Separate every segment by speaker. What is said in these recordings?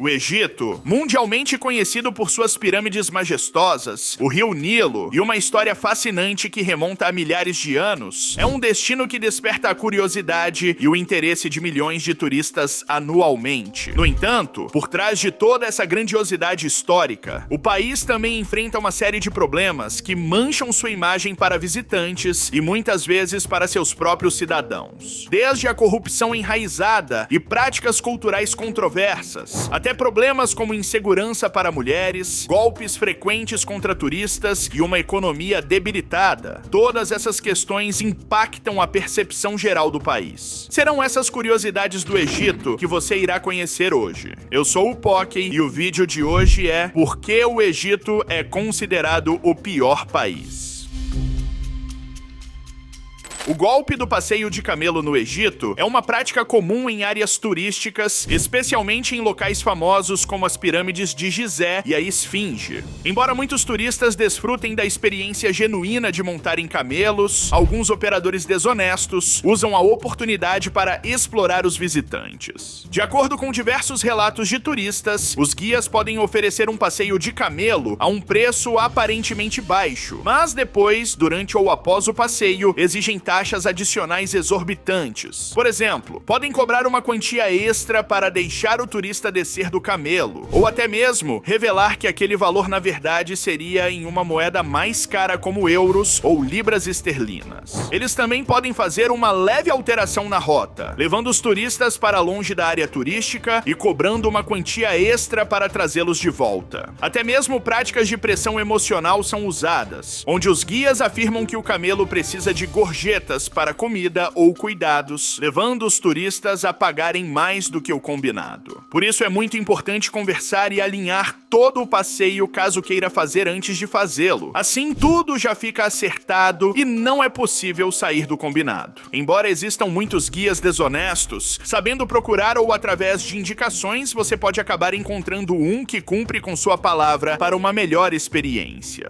Speaker 1: O Egito, mundialmente conhecido por suas pirâmides majestosas, o rio Nilo e uma história fascinante que remonta a milhares de anos, é um destino que desperta a curiosidade e o interesse de milhões de turistas anualmente. No entanto, por trás de toda essa grandiosidade histórica, o país também enfrenta uma série de problemas que mancham sua imagem para visitantes e muitas vezes para seus próprios cidadãos. Desde a corrupção enraizada e práticas culturais controversas, até problemas como insegurança para mulheres, golpes frequentes contra turistas e uma economia debilitada. Todas essas questões impactam a percepção geral do país. Serão essas curiosidades do Egito que você irá conhecer hoje. Eu sou o Pocky e o vídeo de hoje é Por que o Egito é considerado o pior país? O golpe do passeio de camelo no Egito é uma prática comum em áreas turísticas, especialmente em locais famosos como as pirâmides de Gizé e a Esfinge. Embora muitos turistas desfrutem da experiência genuína de montar em camelos, alguns operadores desonestos usam a oportunidade para explorar os visitantes. De acordo com diversos relatos de turistas, os guias podem oferecer um passeio de camelo a um preço aparentemente baixo, mas depois, durante ou após o passeio, exigem taxas adicionais exorbitantes. Por exemplo, podem cobrar uma quantia extra para deixar o turista descer do camelo, ou até mesmo revelar que aquele valor na verdade seria em uma moeda mais cara como euros ou libras esterlinas. Eles também podem fazer uma leve alteração na rota, levando os turistas para longe da área turística e cobrando uma quantia extra para trazê-los de volta. Até mesmo práticas de pressão emocional são usadas, onde os guias afirmam que o camelo precisa de gorjetas para comida ou cuidados, levando os turistas a pagarem mais do que o combinado. Por isso é muito importante conversar e alinhar todo o passeio caso queira fazer antes de fazê-lo. Assim, tudo já fica acertado e não é possível sair do combinado. Embora existam muitos guias desonestos, sabendo procurar ou através de indicações, você pode acabar encontrando um que cumpre com sua palavra para uma melhor experiência.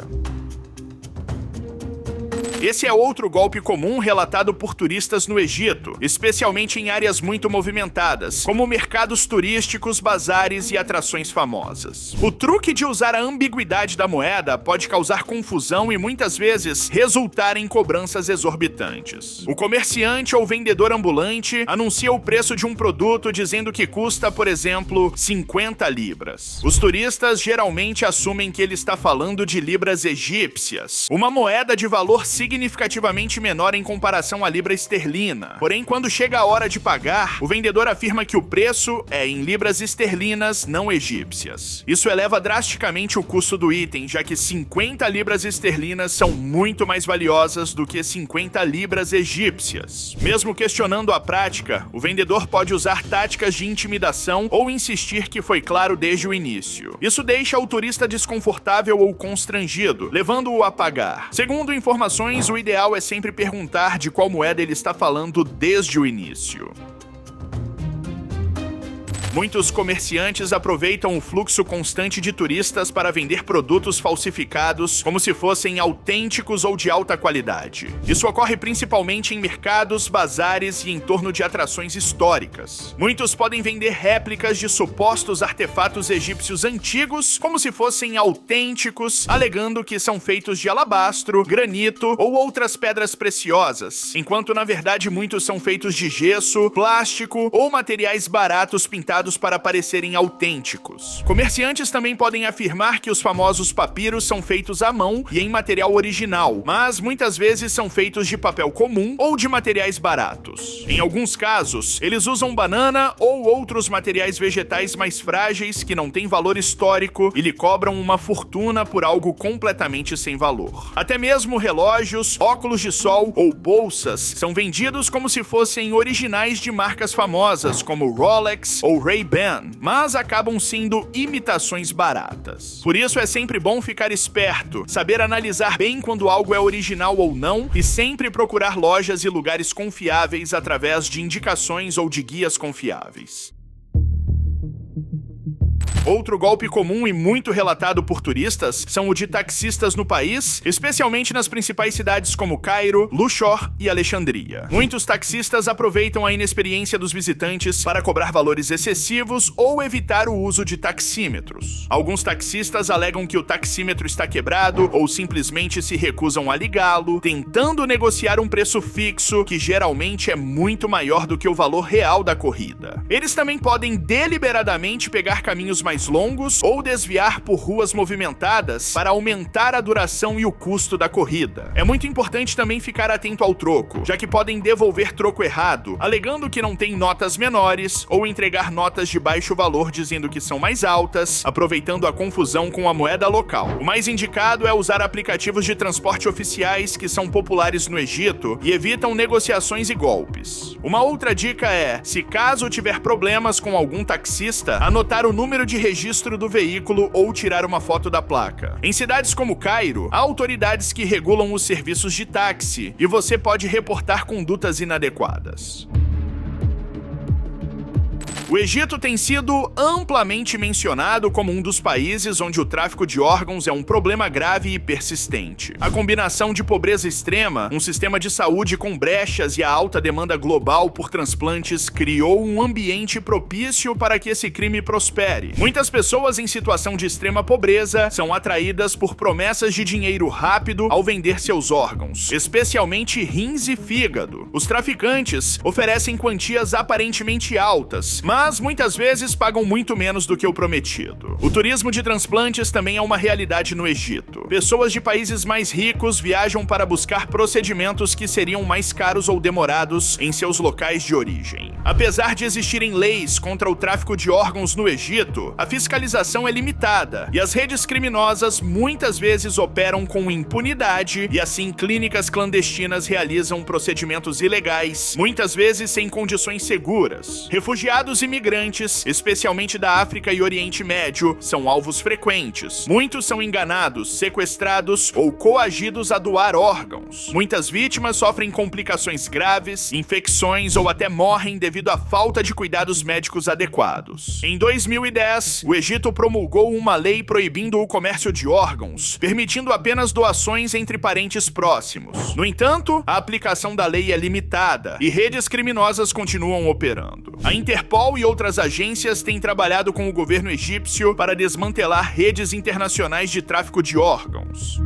Speaker 1: Esse é outro golpe comum relatado por turistas no Egito, especialmente em áreas muito movimentadas, como mercados turísticos, bazares e atrações famosas. O truque de usar a ambiguidade da moeda pode causar confusão e muitas vezes resultar em cobranças exorbitantes. O comerciante ou vendedor ambulante anuncia o preço de um produto dizendo que custa, por exemplo, 50 libras. Os turistas geralmente assumem que ele está falando de libras egípcias, uma moeda de valor significativamente menor em comparação à libra esterlina. Porém, quando chega a hora de pagar, o vendedor afirma que o preço é em libras esterlinas não egípcias. Isso eleva drasticamente o custo do item, já que 50 libras esterlinas são muito mais valiosas do que 50 libras egípcias. Mesmo questionando a prática, o vendedor pode usar táticas de intimidação ou insistir que foi claro desde o início. Isso deixa o turista desconfortável ou constrangido, levando-o a pagar. Segundo informações, o ideal é sempre perguntar de qual moeda ele está falando desde o início. Muitos comerciantes aproveitam o fluxo constante de turistas para vender produtos falsificados como se fossem autênticos ou de alta qualidade. Isso ocorre principalmente em mercados, bazares e em torno de atrações históricas. Muitos podem vender réplicas de supostos artefatos egípcios antigos como se fossem autênticos, alegando que são feitos de alabastro, granito ou outras pedras preciosas, enquanto na verdade muitos são feitos de gesso, plástico ou materiais baratos pintados para parecerem autênticos. Comerciantes também podem afirmar que os famosos papiros são feitos à mão e em material original, mas muitas vezes são feitos de papel comum ou de materiais baratos. Em alguns casos, eles usam banana ou outros materiais vegetais mais frágeis que não têm valor histórico e lhe cobram uma fortuna por algo completamente sem valor. Até mesmo relógios, óculos de sol ou bolsas são vendidos como se fossem originais de marcas famosas como Rolex ou Ray-Ban, mas acabam sendo imitações baratas. Por isso é sempre bom ficar esperto, saber analisar bem quando algo é original ou não e sempre procurar lojas e lugares confiáveis através de indicações ou de guias confiáveis. Outro golpe comum e muito relatado por turistas são o de taxistas no país, especialmente nas principais cidades como Cairo, Luxor e Alexandria. Muitos taxistas aproveitam a inexperiência dos visitantes para cobrar valores excessivos ou evitar o uso de taxímetros. Alguns taxistas alegam que o taxímetro está quebrado ou simplesmente se recusam a ligá-lo, tentando negociar um preço fixo que geralmente é muito maior do que o valor real da corrida. Eles também podem deliberadamente pegar caminhos mais longos ou desviar por ruas movimentadas para aumentar a duração e o custo da corrida. É muito importante também ficar atento ao troco, já que podem devolver troco errado, alegando que não tem notas menores ou entregar notas de baixo valor dizendo que são mais altas, aproveitando a confusão com a moeda local. O mais indicado é usar aplicativos de transporte oficiais que são populares no Egito e evitam negociações e golpes. Uma outra dica é, se caso tiver problemas com algum taxista, anotar o número de registro do veículo ou tirar uma foto da placa. Em cidades como Cairo, há autoridades que regulam os serviços de táxi e você pode reportar condutas inadequadas. O Egito tem sido amplamente mencionado como um dos países onde o tráfico de órgãos é um problema grave e persistente. A combinação de pobreza extrema, um sistema de saúde com brechas e a alta demanda global por transplantes criou um ambiente propício para que esse crime prospere. Muitas pessoas em situação de extrema pobreza são atraídas por promessas de dinheiro rápido ao vender seus órgãos, especialmente rins e fígado. Os traficantes oferecem quantias aparentemente altas, mas muitas vezes pagam muito menos do que o prometido. O turismo de transplantes também é uma realidade no Egito. Pessoas de países mais ricos viajam para buscar procedimentos que seriam mais caros ou demorados em seus locais de origem. Apesar de existirem leis contra o tráfico de órgãos no Egito, a fiscalização é limitada e as redes criminosas muitas vezes operam com impunidade e assim clínicas clandestinas realizam procedimentos ilegais, muitas vezes sem condições seguras. Refugiados e imigrantes, especialmente da África e Oriente Médio, são alvos frequentes. Muitos são enganados, sequestrados ou coagidos a doar órgãos. Muitas vítimas sofrem complicações graves, infecções ou até morrem devido à falta de cuidados médicos adequados. Em 2010, o Egito promulgou uma lei proibindo o comércio de órgãos, permitindo apenas doações entre parentes próximos. No entanto, a aplicação da lei é limitada e redes criminosas continuam operando. A Interpol e outras agências têm trabalhado com o governo egípcio para desmantelar redes internacionais de tráfico de órgãos.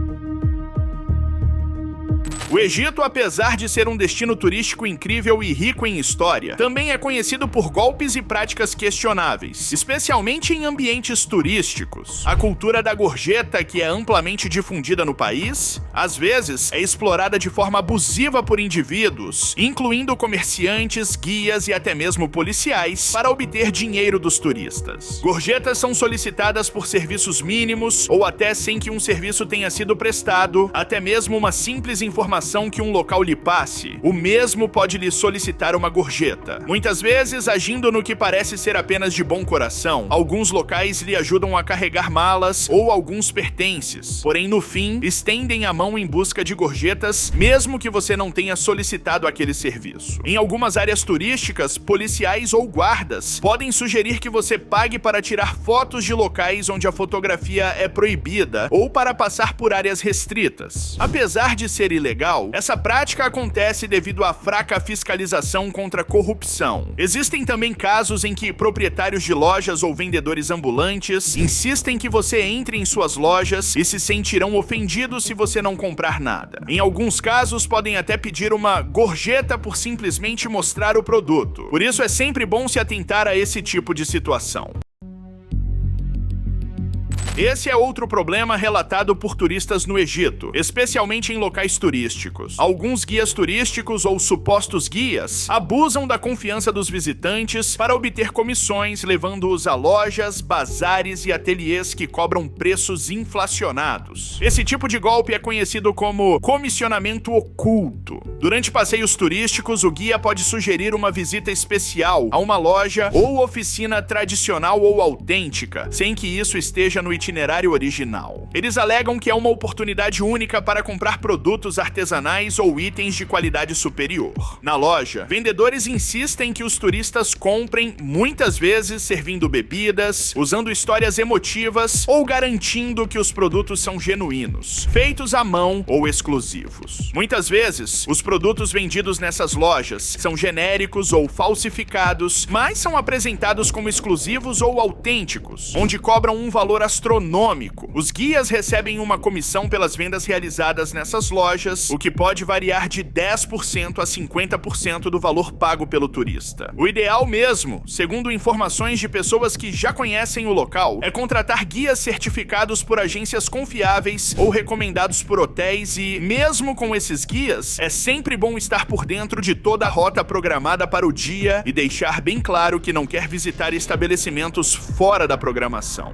Speaker 1: O Egito, apesar de ser um destino turístico incrível e rico em história, também é conhecido por golpes e práticas questionáveis, especialmente em ambientes turísticos. A cultura da gorjeta, que é amplamente difundida no país, às vezes é explorada de forma abusiva por indivíduos, incluindo comerciantes, guias e até mesmo policiais, para obter dinheiro dos turistas. Gorjetas são solicitadas por serviços mínimos ou até sem que um serviço tenha sido prestado, até mesmo uma simples informação que um local lhe passe, o mesmo pode lhe solicitar uma gorjeta. Muitas vezes, agindo no que parece ser apenas de bom coração, alguns locais lhe ajudam a carregar malas ou alguns pertences. Porém, no fim, estendem a mão em busca de gorjetas, mesmo que você não tenha solicitado aquele serviço. Em algumas áreas turísticas, policiais ou guardas podem sugerir que você pague para tirar fotos de locais onde a fotografia é proibida ou para passar por áreas restritas. Apesar de ser ilegal, essa prática acontece devido à fraca fiscalização contra a corrupção. Existem também casos em que proprietários de lojas ou vendedores ambulantes insistem que você entre em suas lojas e se sentirão ofendidos se você não comprar nada. Em alguns casos, podem até pedir uma gorjeta por simplesmente mostrar o produto. Por isso, é sempre bom se atentar a esse tipo de situação. Esse é outro problema relatado por turistas no Egito, especialmente em locais turísticos. Alguns guias turísticos ou supostos guias abusam da confiança dos visitantes para obter comissões, levando-os a lojas, bazares e ateliês que cobram preços inflacionados. Esse tipo de golpe é conhecido como comissionamento oculto. Durante passeios turísticos, o guia pode sugerir uma visita especial a uma loja ou oficina tradicional ou autêntica, sem que isso esteja no itinerário itinerário original. Eles alegam que é uma oportunidade única para comprar produtos artesanais ou itens de qualidade superior. Na loja, vendedores insistem que os turistas comprem, muitas vezes servindo bebidas, usando histórias emotivas ou garantindo que os produtos são genuínos, feitos à mão ou exclusivos. Muitas vezes, os produtos vendidos nessas lojas são genéricos ou falsificados, mas são apresentados como exclusivos ou autênticos, onde cobram um valor astronômico. Os guias recebem uma comissão pelas vendas realizadas nessas lojas, o que pode variar de 10% a 50% do valor pago pelo turista. O ideal mesmo, segundo informações de pessoas que já conhecem o local, é contratar guias certificados por agências confiáveis ou recomendados por hotéis e, mesmo com esses guias, é sempre bom estar por dentro de toda a rota programada para o dia e deixar bem claro que não quer visitar estabelecimentos fora da programação.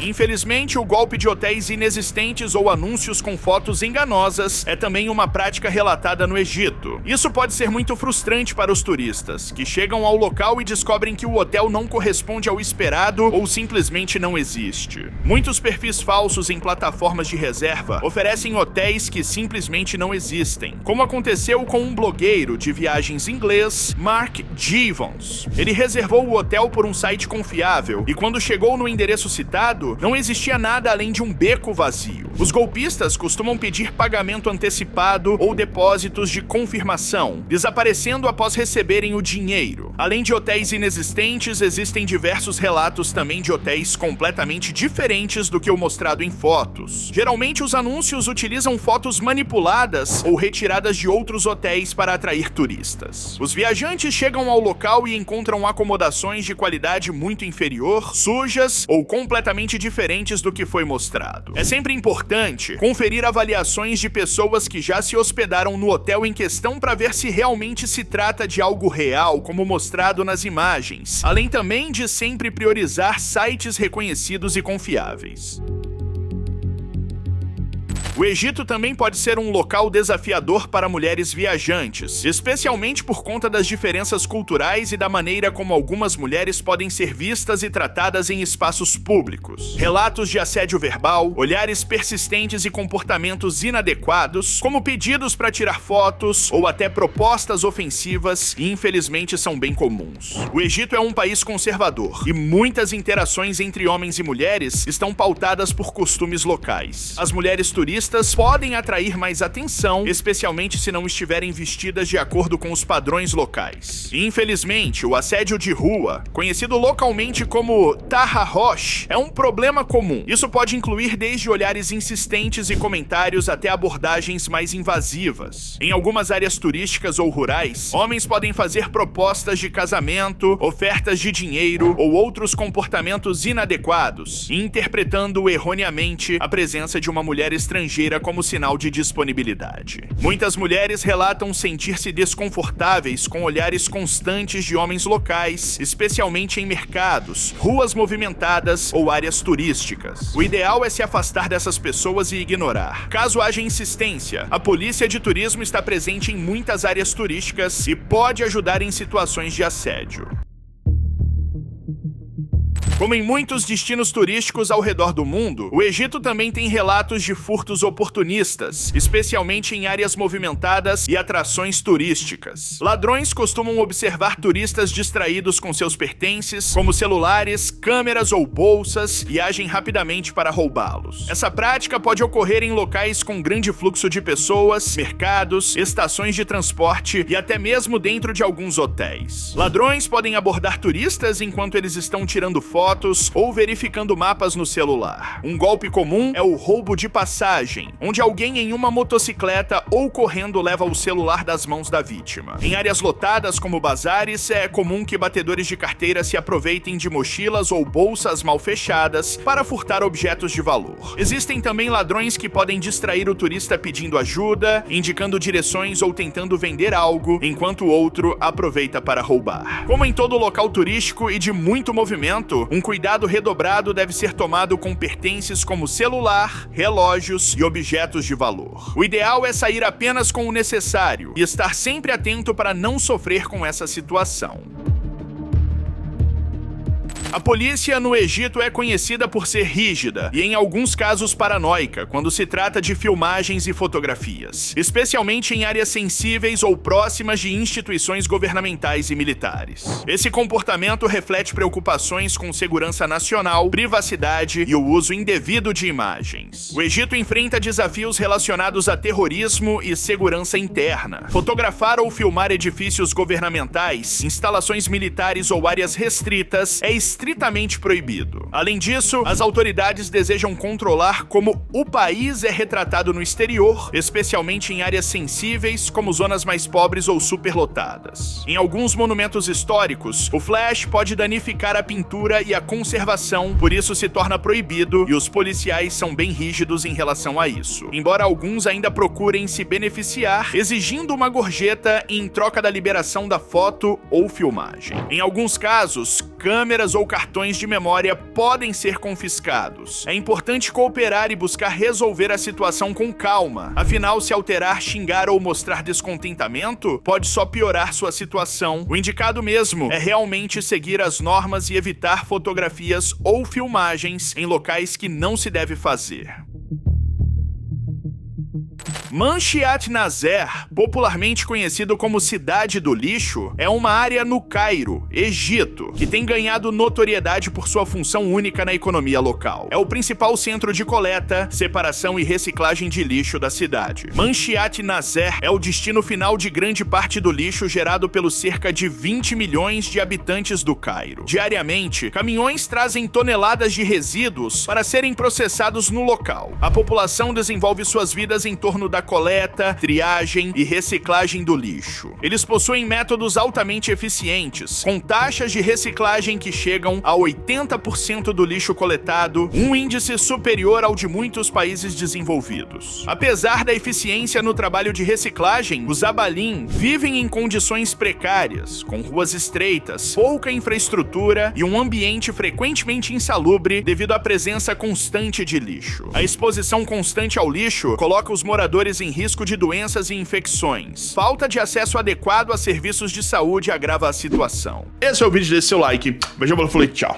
Speaker 1: Infelizmente, o golpe de hotéis inexistentes ou anúncios com fotos enganosas é também uma prática relatada no Egito. Isso pode ser muito frustrante para os turistas, que chegam ao local e descobrem que o hotel não corresponde ao esperado ou simplesmente não existe. Muitos perfis falsos em plataformas de reserva oferecem hotéis que simplesmente não existem, como aconteceu com um blogueiro de viagens inglês, Mark Jevons. Ele reservou o hotel por um site confiável e quando chegou no endereço citado, não existia nada além de um beco vazio. Os golpistas costumam pedir pagamento antecipado ou depósitos de confirmação, desaparecendo após receberem o dinheiro. Além de hotéis inexistentes, existem diversos relatos também de hotéis completamente diferentes do que o mostrado em fotos. Geralmente, os anúncios utilizam fotos manipuladas ou retiradas de outros hotéis para atrair turistas. Os viajantes chegam ao local e encontram acomodações de qualidade muito inferior, sujas ou completamente diferentes do que foi mostrado. É sempre importante conferir avaliações de pessoas que já se hospedaram no hotel em questão para ver se realmente se trata de algo real, como mostrado nas imagens, além também de sempre priorizar sites reconhecidos e confiáveis. O Egito também pode ser um local desafiador para mulheres viajantes, especialmente por conta das diferenças culturais e da maneira como algumas mulheres podem ser vistas e tratadas em espaços públicos. Relatos de assédio verbal, olhares persistentes e comportamentos inadequados, como pedidos para tirar fotos ou até propostas ofensivas, infelizmente são bem comuns. O Egito é um país conservador e muitas interações entre homens e mulheres estão pautadas por costumes locais. As mulheres turistas podem atrair mais atenção, especialmente se não estiverem vestidas de acordo com os padrões locais. Infelizmente, o assédio de rua, conhecido localmente como Taharrosh, é um problema comum. Isso pode incluir desde olhares insistentes e comentários até abordagens mais invasivas. Em algumas áreas turísticas ou rurais, homens podem fazer propostas de casamento, ofertas de dinheiro ou outros comportamentos inadequados, interpretando erroneamente a presença de uma mulher estrangeira como sinal de disponibilidade. Muitas mulheres relatam sentir-se desconfortáveis com olhares constantes de homens locais, especialmente em mercados, ruas movimentadas ou áreas turísticas. O ideal é se afastar dessas pessoas e ignorar. Caso haja insistência, a polícia de turismo está presente em muitas áreas turísticas e pode ajudar em situações de assédio. Como em muitos destinos turísticos ao redor do mundo, o Egito também tem relatos de furtos oportunistas, especialmente em áreas movimentadas e atrações turísticas. Ladrões costumam observar turistas distraídos com seus pertences, como celulares, câmeras ou bolsas, e agem rapidamente para roubá-los. Essa prática pode ocorrer em locais com grande fluxo de pessoas, mercados, estações de transporte e até mesmo dentro de alguns hotéis. Ladrões podem abordar turistas enquanto eles estão tirando fotos ou verificando mapas no celular. Um golpe comum é o roubo de passagem, onde alguém em uma motocicleta ou correndo leva o celular das mãos da vítima. Em áreas lotadas como bazares, é comum que batedores de carteira se aproveitem de mochilas ou bolsas mal fechadas para furtar objetos de valor. Existem também ladrões que podem distrair o turista pedindo ajuda, indicando direções ou tentando vender algo, enquanto o outro aproveita para roubar. Como em todo local turístico e de muito movimento, um cuidado redobrado deve ser tomado com pertences como celular, relógios e objetos de valor. O ideal é sair apenas com o necessário e estar sempre atento para não sofrer com essa situação. A polícia no Egito é conhecida por ser rígida e, em alguns casos, paranoica quando se trata de filmagens e fotografias, especialmente em áreas sensíveis ou próximas de instituições governamentais e militares. Esse comportamento reflete preocupações com segurança nacional, privacidade e o uso indevido de imagens. O Egito enfrenta desafios relacionados a terrorismo e segurança interna. Fotografar ou filmar edifícios governamentais, instalações militares ou áreas restritas é estritamente proibido. Além disso, as autoridades desejam controlar como o país é retratado no exterior, especialmente em áreas sensíveis, como zonas mais pobres ou superlotadas. Em alguns monumentos históricos, o flash pode danificar a pintura e a conservação, por isso se torna proibido, e os policiais são bem rígidos em relação a isso. Embora alguns ainda procurem se beneficiar, exigindo uma gorjeta em troca da liberação da foto ou filmagem. Em alguns casos, câmeras ou cartões de memória podem ser confiscados. É importante cooperar e buscar resolver a situação com calma. Afinal, se alterar, xingar ou mostrar descontentamento, pode só piorar sua situação. O indicado mesmo é realmente seguir as normas e evitar fotografias ou filmagens em locais que não se deve fazer. Manshiat Nazer, popularmente conhecido como Cidade do Lixo, é uma área no Cairo, Egito, que tem ganhado notoriedade por sua função única na economia local. É o principal centro de coleta, separação e reciclagem de lixo da cidade. Manshiat Nazer é o destino final de grande parte do lixo gerado pelos cerca de 20 milhões de habitantes do Cairo. Diariamente, caminhões trazem toneladas de resíduos para serem processados no local. A população desenvolve suas vidas em torno da coleta, triagem e reciclagem do lixo. Eles possuem métodos altamente eficientes, com taxas de reciclagem que chegam a 80% do lixo coletado, um índice superior ao de muitos países desenvolvidos. Apesar da eficiência no trabalho de reciclagem, os Abalim vivem em condições precárias, com ruas estreitas, pouca infraestrutura e um ambiente frequentemente insalubre devido à presença constante de lixo. A exposição constante ao lixo coloca os moradores em risco de doenças e infecções. Falta de acesso adequado a serviços de saúde agrava a situação. Esse é o vídeo, desse seu like. Beijão, falei, tchau.